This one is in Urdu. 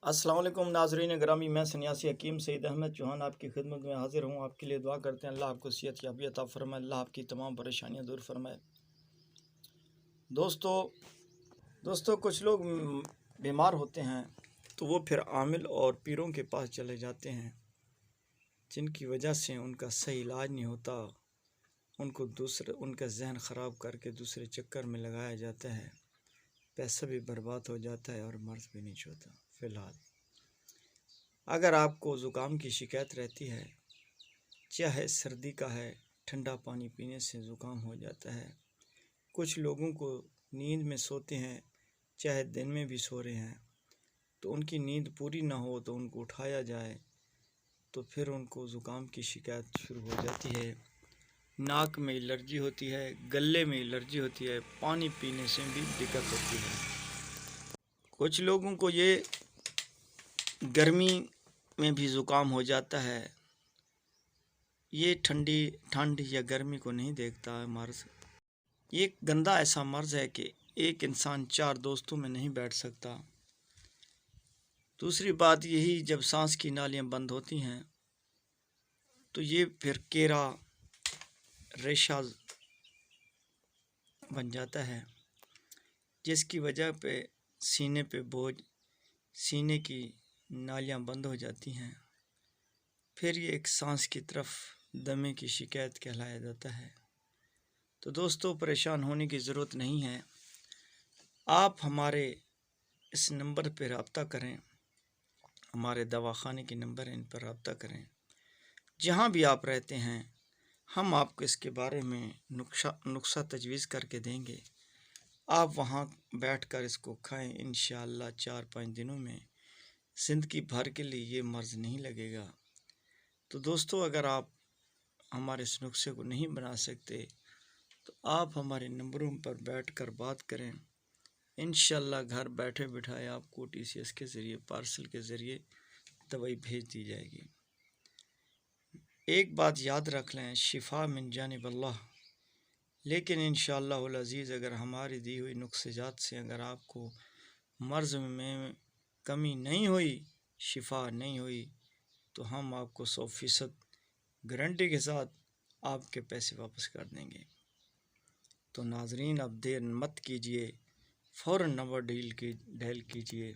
السلام علیکم ناظرین گرامی، میں سنیاسی حکیم سعید احمد چوہان آپ کی خدمت میں حاضر ہوں۔ آپ کے لیے دعا کرتے ہیں اللہ آپ کو صحت یابی عطا فرمائے، اللہ آپ کی تمام پریشانیاں دور فرمائے۔ دوستو کچھ لوگ بیمار ہوتے ہیں تو وہ پھر عامل اور پیروں کے پاس چلے جاتے ہیں، جن کی وجہ سے ان کا صحیح علاج نہیں ہوتا، ان کا ذہن خراب کر کے دوسرے چکر میں لگایا جاتا ہے، پیسہ بھی برباد ہو جاتا ہے اور مرض بھی نہیں چھوڑتا۔ فی الحال اگر آپ کو زکام کی شکایت رہتی ہے، چاہے سردی کا ہے، ٹھنڈا پانی پینے سے زکام ہو جاتا ہے، کچھ لوگوں کو نیند میں سوتے ہیں، چاہے دن میں بھی سو رہے ہیں، تو ان کی نیند پوری نہ ہو تو ان کو اٹھایا جائے تو پھر ان کو زکام کی شکایت شروع ہو جاتی ہے، ناک میں الرجی ہوتی ہے، گلے میں الرجی ہوتی ہے، پانی پینے سے بھی دقت ہوتی ہے۔ کچھ لوگوں کو یہ گرمی میں بھی زکام ہو جاتا ہے، یہ ٹھنڈ یا گرمی کو نہیں دیکھتا ہے مرض۔ یہ گندا ایسا مرض ہے کہ ایک انسان 4 دوستوں میں نہیں بیٹھ سکتا۔ دوسری بات یہی، جب سانس کی نالیاں بند ہوتی ہیں تو یہ پھر کیرا ریشہ بن جاتا ہے، جس کی وجہ پہ سینے پہ بوجھ، سینے کی نالیاں بند ہو جاتی ہیں، پھر یہ ایک سانس کی طرف دمے کی شکایت کہلایا جاتا ہے۔ تو دوستو پریشان ہونے کی ضرورت نہیں ہے، آپ ہمارے اس نمبر پہ رابطہ کریں، ہمارے دواخانے کے نمبر ہیں، ان پر رابطہ کریں، جہاں بھی آپ رہتے ہیں ہم آپ کو اس کے بارے میں نسخہ تجویز کر کے دیں گے، آپ وہاں بیٹھ کر اس کو کھائیں، انشاءاللہ 4-5 دنوں میں زندگی بھر کے لیے یہ مرض نہیں لگے گا۔ تو دوستو اگر آپ ہمارے اس نسخے کو نہیں بنا سکتے تو آپ ہمارے نمبروں پر بیٹھ کر بات کریں، انشاءاللہ گھر بیٹھے بٹھائے آپ کو TCS کے ذریعے، پارسل کے ذریعے دوائی بھیج دی جائے گی۔ ایک بات یاد رکھ لیں، شفا من جانب اللہ، لیکن انشاءاللہ العزیز اگر ہماری دی ہوئی نسخے جات سے اگر آپ کو مرض میں کمی نہیں ہوئی، شفا نہیں ہوئی، تو ہم آپ کو 100% گارنٹی کے ساتھ آپ کے پیسے واپس کر دیں گے۔ تو ناظرین اب دیر مت کیجیے، فوراً نمبر ڈیل کیجیے۔